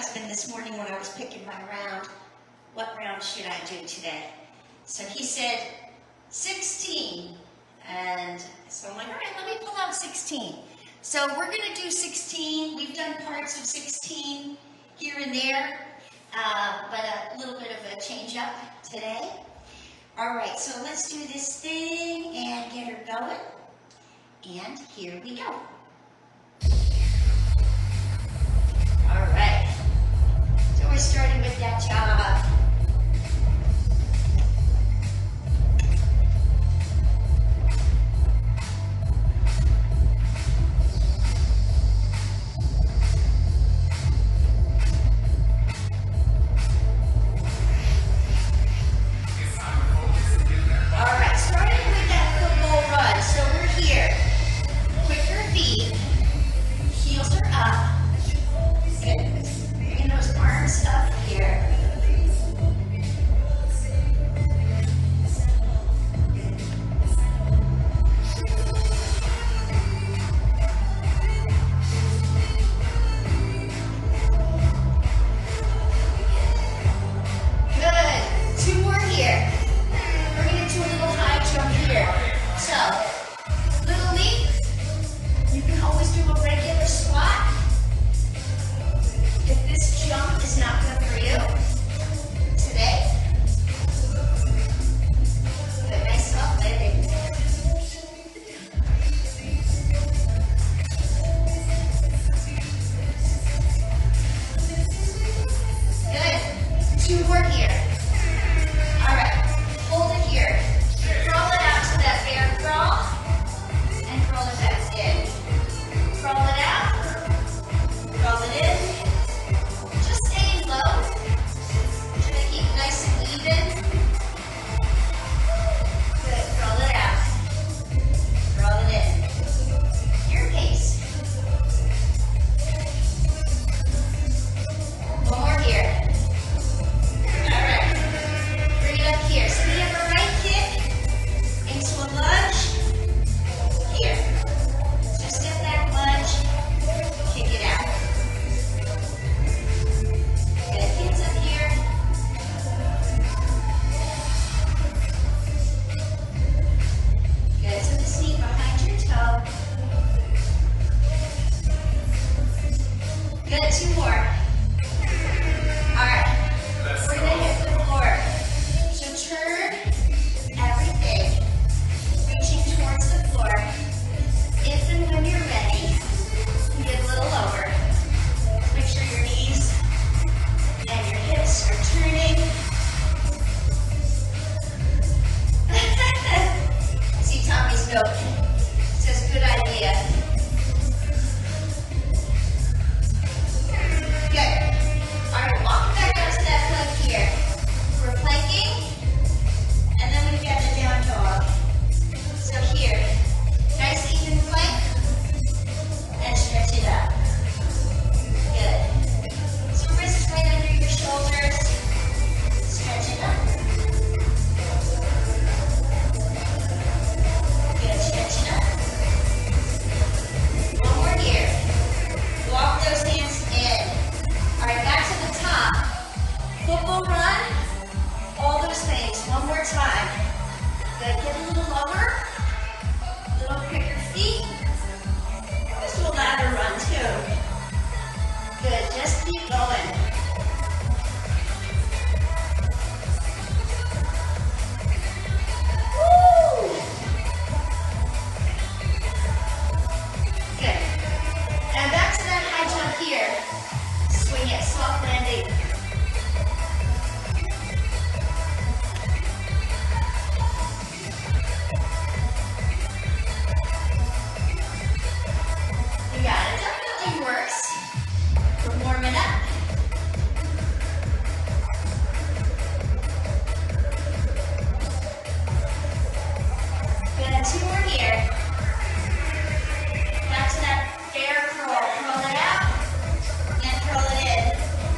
husband this morning when I was picking my round, what round should I do today? So he said 16. And so I'm like, all right, let me pull out 16. So we're going to do 16. We've done parts of 16 here and there, but a little bit of a change up today. All right, so let's do this thing and get her going. And here we go. All right, so we're starting with that job.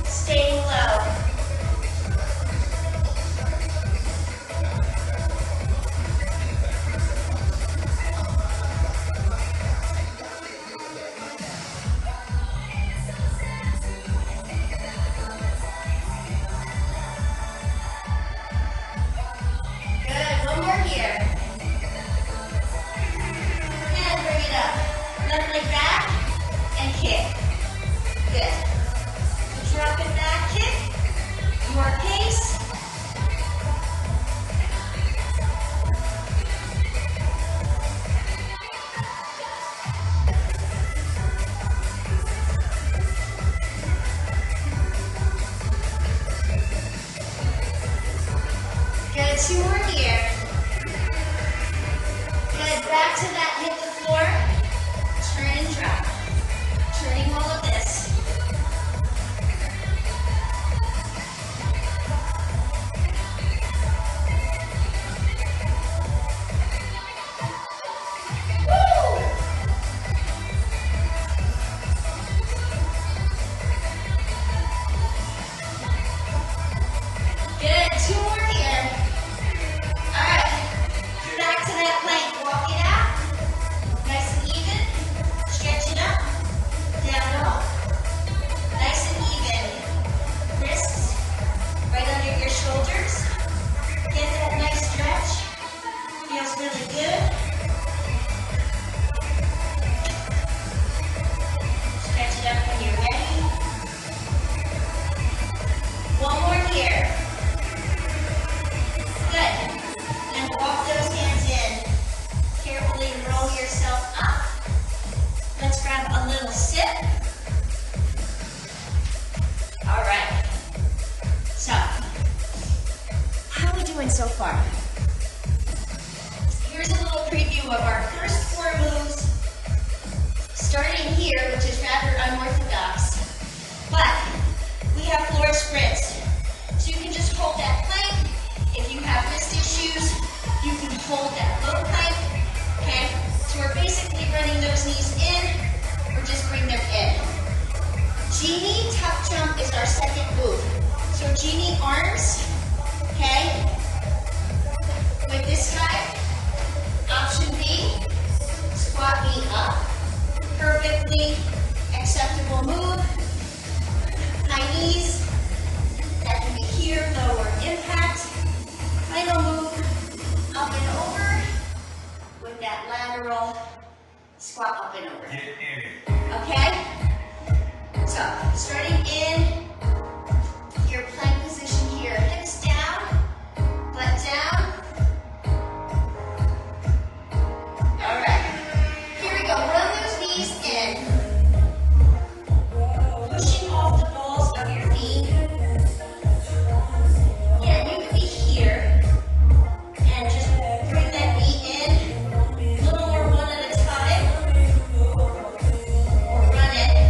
Stay Good. Drop it back, kick. Your pace. Good, 2 more here. Good, back to that, hit the floor. Turn and drop. Turning all of this. Woo! Good, 2 more here. All right, back to that plank. Walk it out. Nice and even. Stretch it up. Down dog. Nice and even. Wrists right under your shoulders. Get that nice stretch. Feels really good. Stretch it up when you're ready. One more here. Good. And walk those hands in. Carefully roll yourself up. Let's grab a little sip. All right. So, how are we doing so far? Here's a little preview of our first 4 moves. Starting here, which is rather unorthodox, but we have floor sprints. So you can just hold that plank. If you have wrist issues, you can hold that low plank. Okay? So we're basically running those knees in, or just bring them in. Genie tuck jump is our second move. So genie arms, okay? With this guy. Option B, squat knee up. Perfectly acceptable move. High knees, that can be here, lower impact. Final move, up and over, with that lateral squat up and over. Okay? So, starting in your plank position here. Hips down, butt down. All right. Here we go. Run those knees in. Pushing off the balls of your feet. Yeah, you can be here. And just bring that knee in. A little more one at a time. Or run it.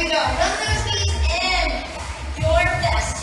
we go. Run those knees in. Your best.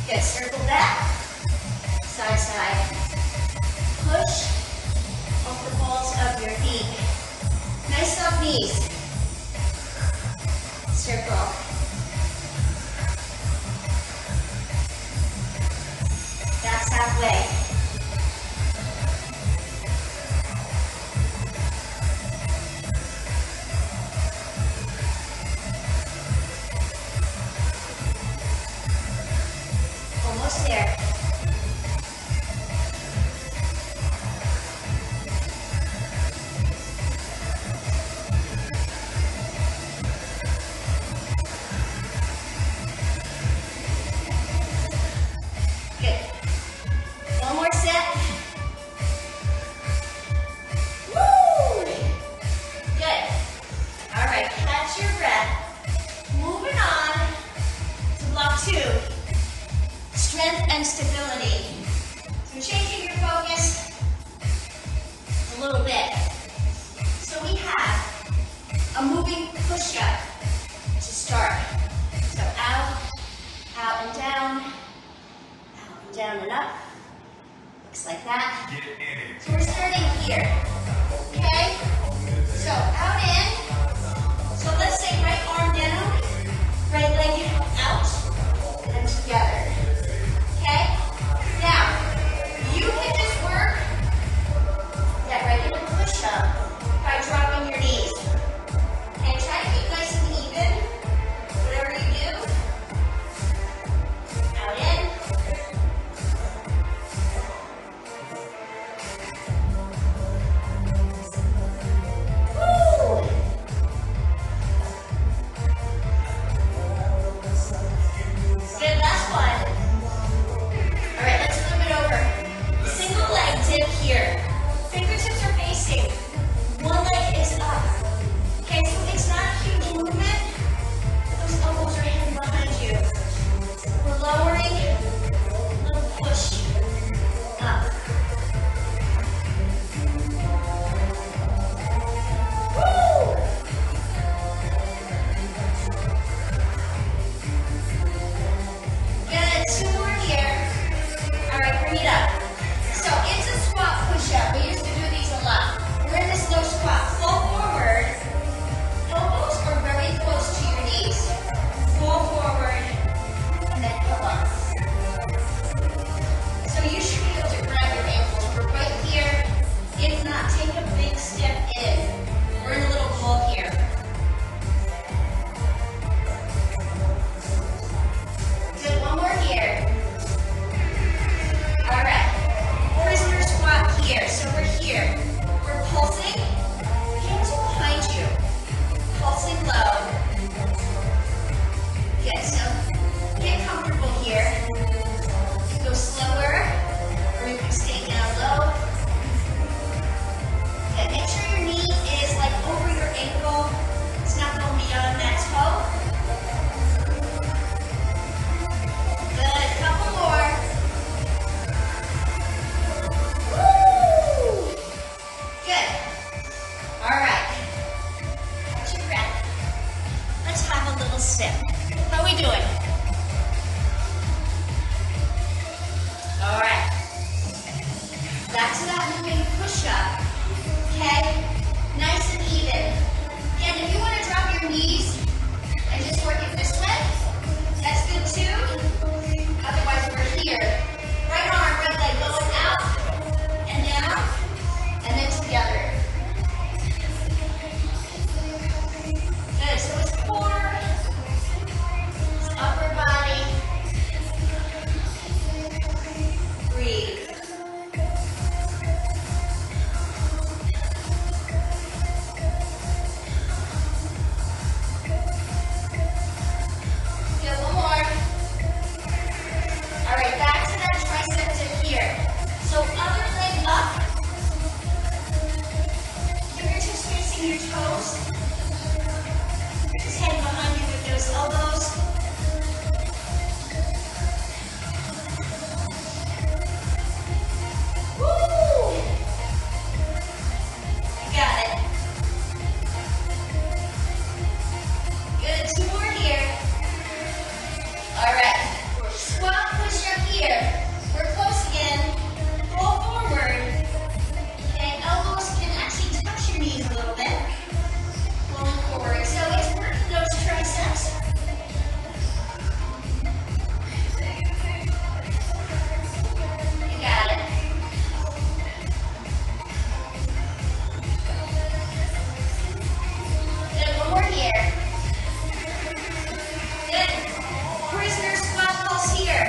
Good, circle back, side, side. Push off the balls of your feet. Nice soft knees. Circle. That's halfway. Almost there. Good. One more set. Woo! Good. All right, catch your breath. Moving on to block 2. Strength and stability. So changing your focus a little bit. So we have a moving push-up to start. So out and down, out and down and up. Looks like that. So we're starting here. Okay? So out in. So let's say right arm down, right leg out, and together. Okay? Now, you can just work that regular push-up by dropping your knees. Okay, try to keep nice and even, whatever you do. Out in. step. How we doing? All right. Back to that moving push-up. Okay? Nice and even. And if you want to drop your knees and just work it this way, that's good too. Otherwise, we're here. Right arm, right leg going out and down, and then together. Good. So it's core, it's upper body. Breathe. Your toes. Just hang behind you with those elbows. Woo! You got it. Good. 2 more here. All right. Squat push up here. We're close again. Roll forward. Okay. Elbows can actually touch your knees a little bit. Rolling forward. So it's working those triceps. You got it. Good. 1 more here. Good. Prisoner squat pulse here.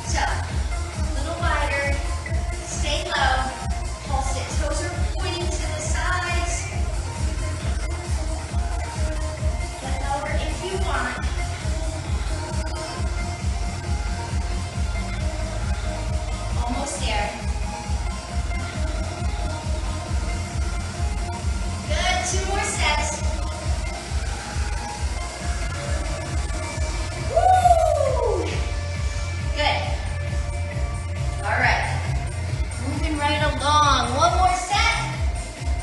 So, a little wider. Stay low. Pulse it. Toes are pointing to the sides. Bend over if you want. Almost there. Good. 2 more sets. Woo! Good. All right. Moving right along. 1 more set,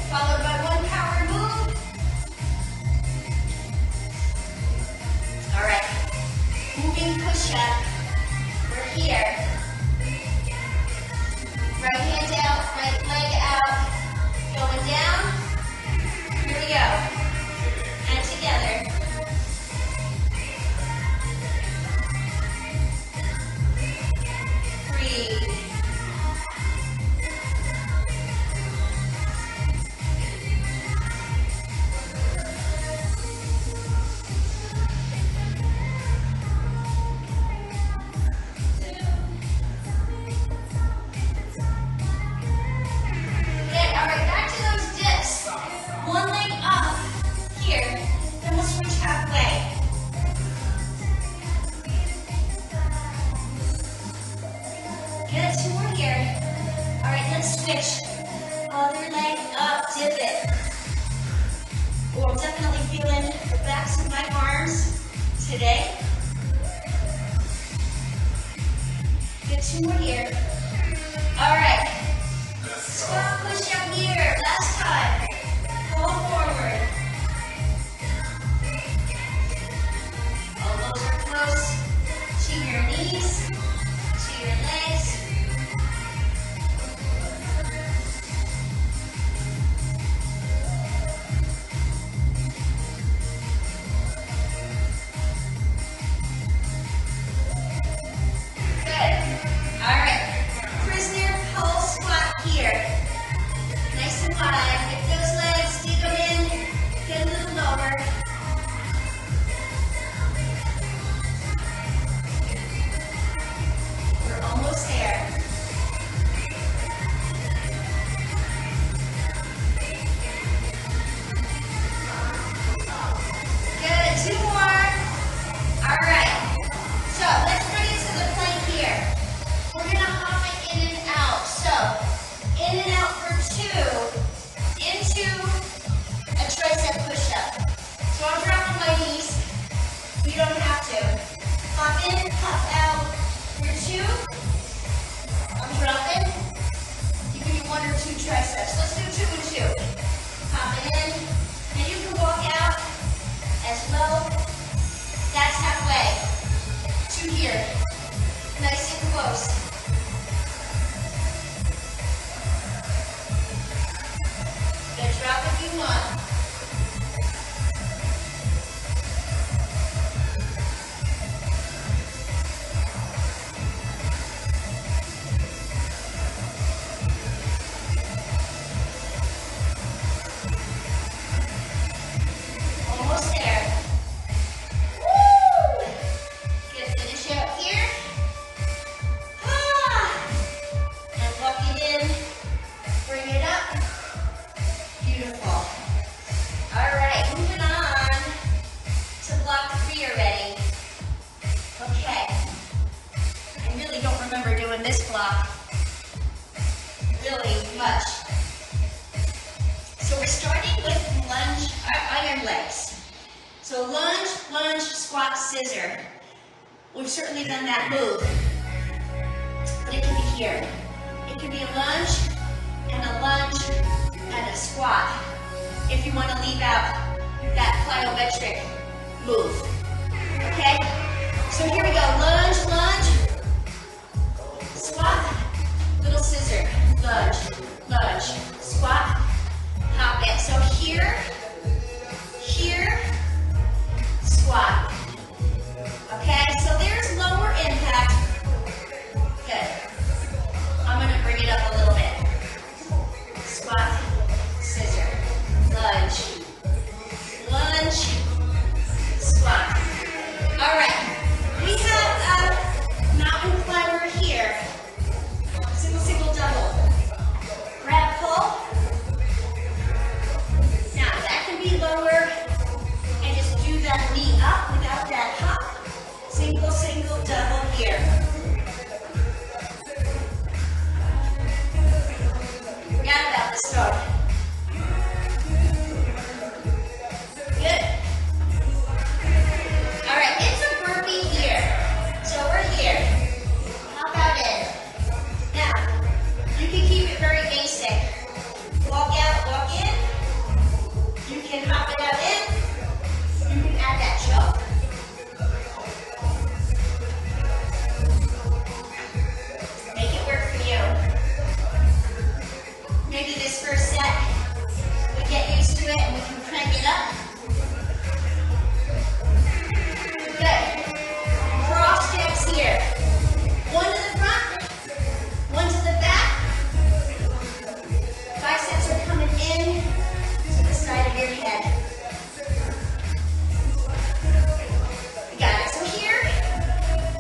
followed by 1 power move. All right. Moving push-up. We're here. Right hand out, right leg out. Going down. Here we go. And together. Breathe. Good. All right, back to those dips. 1 leg up here, then we'll switch halfway. Good. 2 more here. All right, let's switch. Other leg up, dip it. Oh, I'm definitely feeling the backs of my arms today. Good. 2 more here. All right. Squat push up here. Last time. Pull forward. Elbows are close to your knees, to your legs. Good. All right. Prisoner pulse remember doing this block really much. So we're starting with lunge, iron legs. So lunge, lunge, squat, scissor. We've certainly done that move, but it can be here. It can be a lunge and a squat if you want to leave out that plyometric move. Okay? So here we go. Lunge, lunge, squat, little scissor, lunge, lunge, squat, hop it. So here, squat. Okay, so there's lower impact. Good. I'm going to bring it up a little bit. Squat, scissor, lunge, lunge, squat. All right, we have a mountain climber here. Single, single, double. Grab, pull. Now that can be lower and just do that knee up without that hop. Single, single, double here. Forgot about the start. Good. All right, it's a burpee here. So we're here. Hop out in. Now, you can keep it very basic. Walk out, walk in. You can hop it out in. You can add that choke. Make it work for you. Maybe this first set, we get used to it and we can crank it up. Good. Cross steps here. One to the front, one to the back. Biceps are coming in to the side of your head. You got it. So here,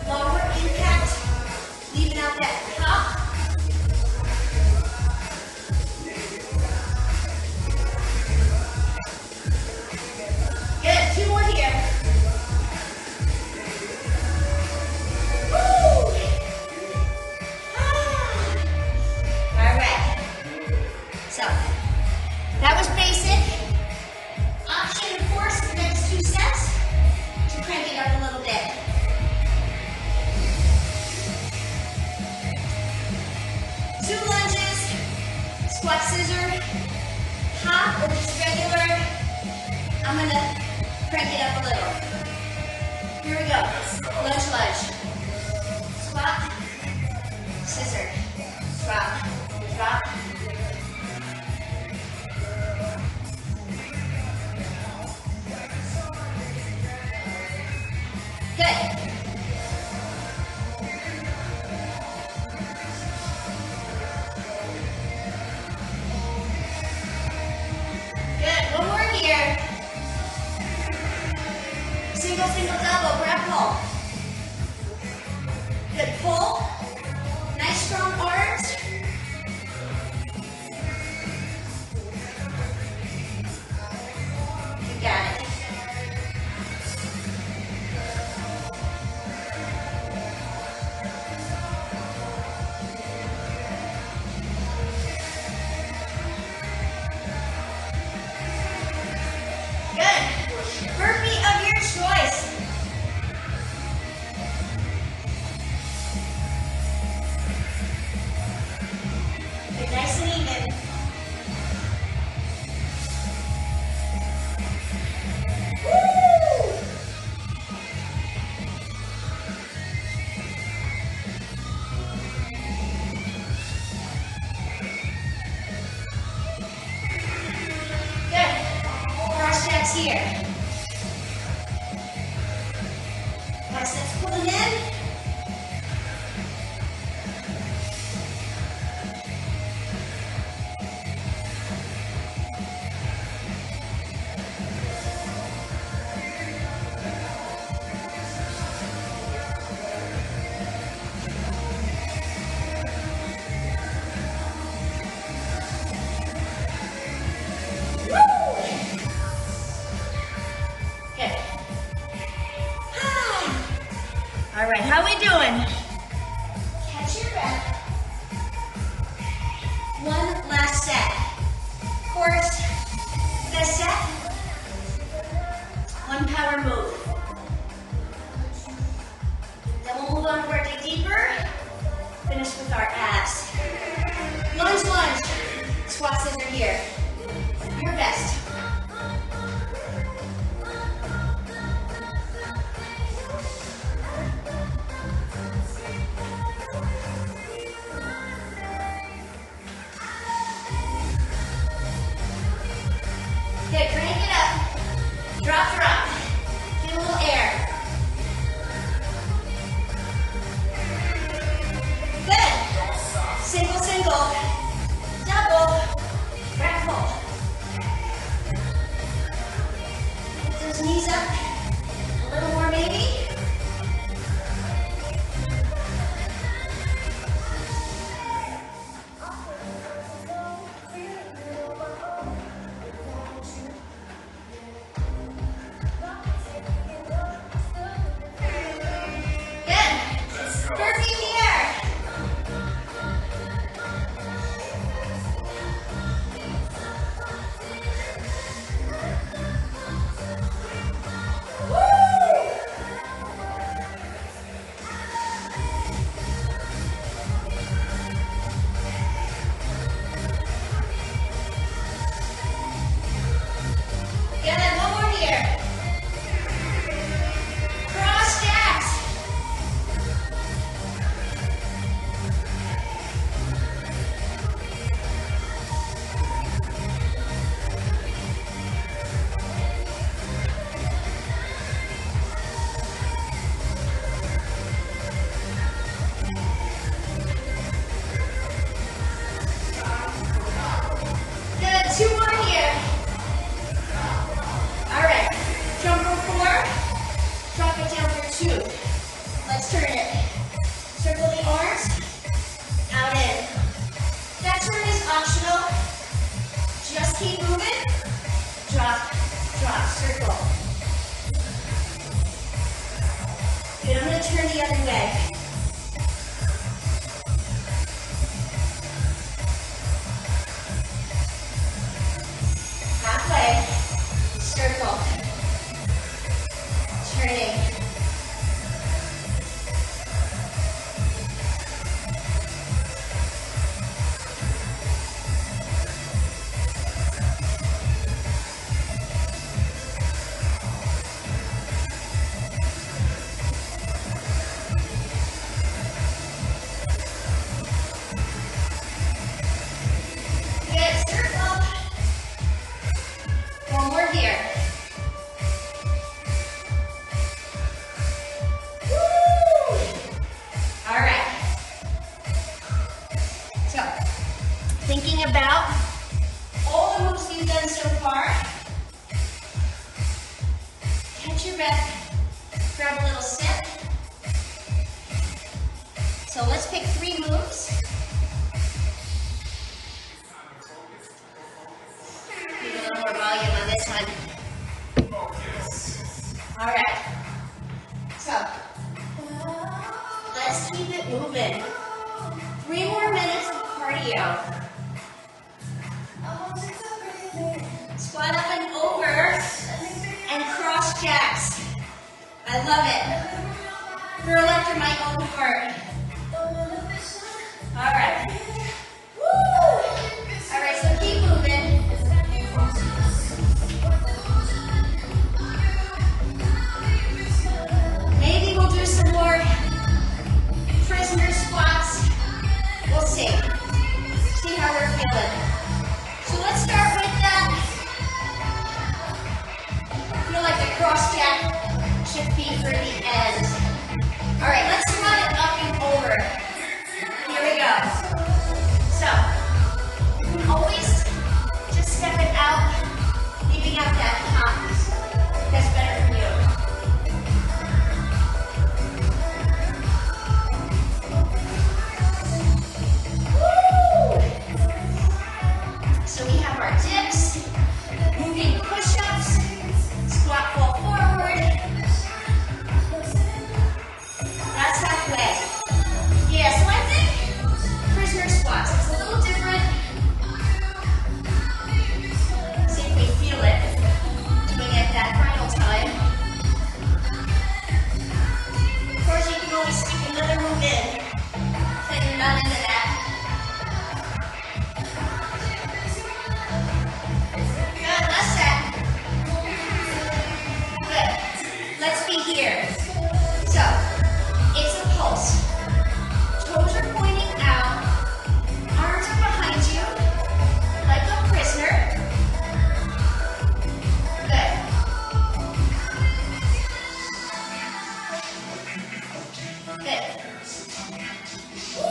lower impact, leaving out that top. Good. Two more here. Woo! All right. So, that was basic. Option, of course, the next two sets to crank it up a little bit. Two lunges, squat scissor, hop or just regular. I'm going to crank it up a little. Here we go. Lunge, lunge. Squat, scissor, drop, drop. Good. Good. One more here. Single, single, double. Grab, pull. Good. Pull. Nice strong arms. You got it. Good. Burpee of your choice. Good, nice and even. Woo! Good. Cross steps here. Biceps pulling in. All right, how we doing? One last set. Of course, best set, one power move. Then we'll move on to our dig deeper. Finish with our abs. Lunge, lunge. Squat scissor here. Your best. Good, crank it up. Drop, drop. Get a little air. Good. Single, single. Double. Back pull. Lift those knees up. A little more maybe. All right, let's run it up and over. Here we go. Good. Woo!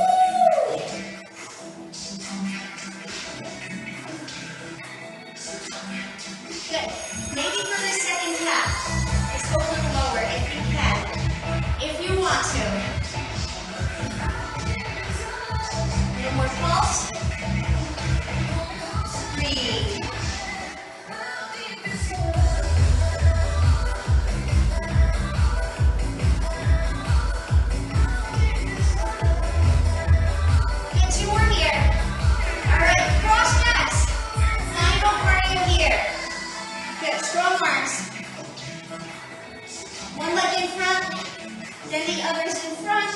Good. Maybe for the second half, let's go a little lower if you can. If you want to. A little more pulse. Breathe. Good, 2 more here. All right, cross backs. Final cardio here. Good, strong arms. One leg in front, then the other's in front.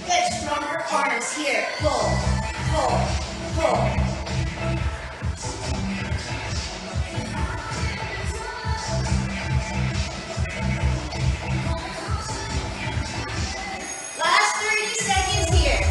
Good, stronger arms here. Pull, pull, pull. Last 30 seconds here.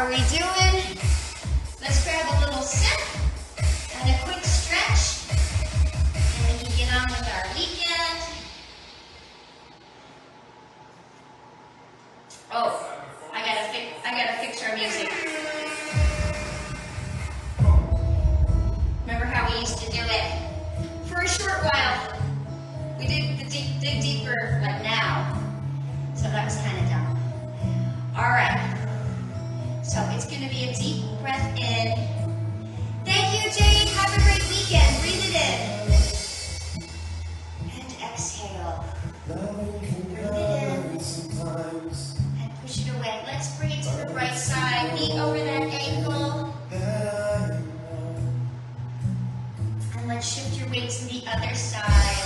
are we doing? Let's grab a little sip and a quick stretch, and we can get on with our weekend. Oh, I gotta fix our music. Remember how we used to do it? For a short while, we did the dig deeper like now, so that was kind of dumb. All right, so it's gonna be a deep breath in. Thank you, Jade. Have a great weekend. Breathe it in. And exhale. Breathe it in. And push it away. Let's bring it to the right side. Knee over that ankle. And let's shift your weight to the other side.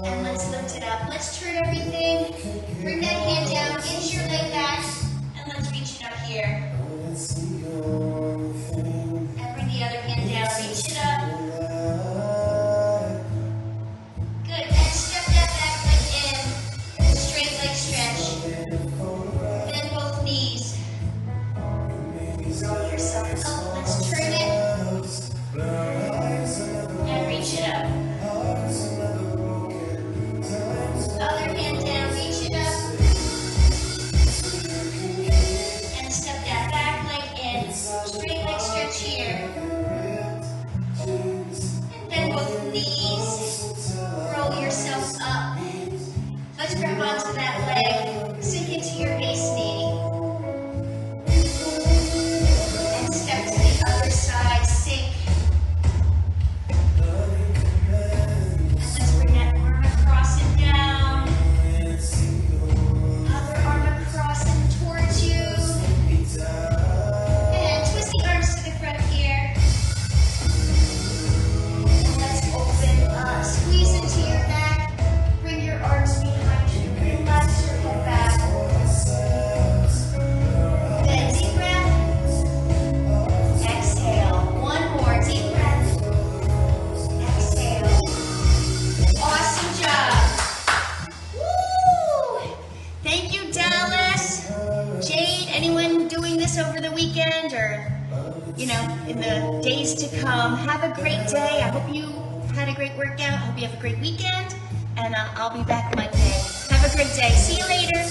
And let's lift it up. Let's turn everything. Bring that hand down, inch your leg back, and let's reach it up here. And bring the other hand down, reach it up. Good, and step that back leg in. Straight leg stretch. Bend both knees. Roll yourself up, let's turn it. And reach it up. Other hand down, reach it up. And step that back leg in. Straight leg stretch here. And bend both knees. Roll yourself up. Let's grab onto that leg. Sink into your base knee. And step to the other side. Sink. And let's bring that arm across and down. Other arm across and towards you. And twist the arms to the front here. And let's open up. Squeeze into your back. Bring your arms behind you. Relax your head back. Good. Deep breath. Exhale. One more. Deep breath. Exhale. Awesome job. Woo! Thank you, Dallas. Jade, anyone doing this over the weekend or, in the days to come? Have a great day. I hope you had a great workout. I hope you have a great weekend. And I'll be back Monday. Have a great day. See you later.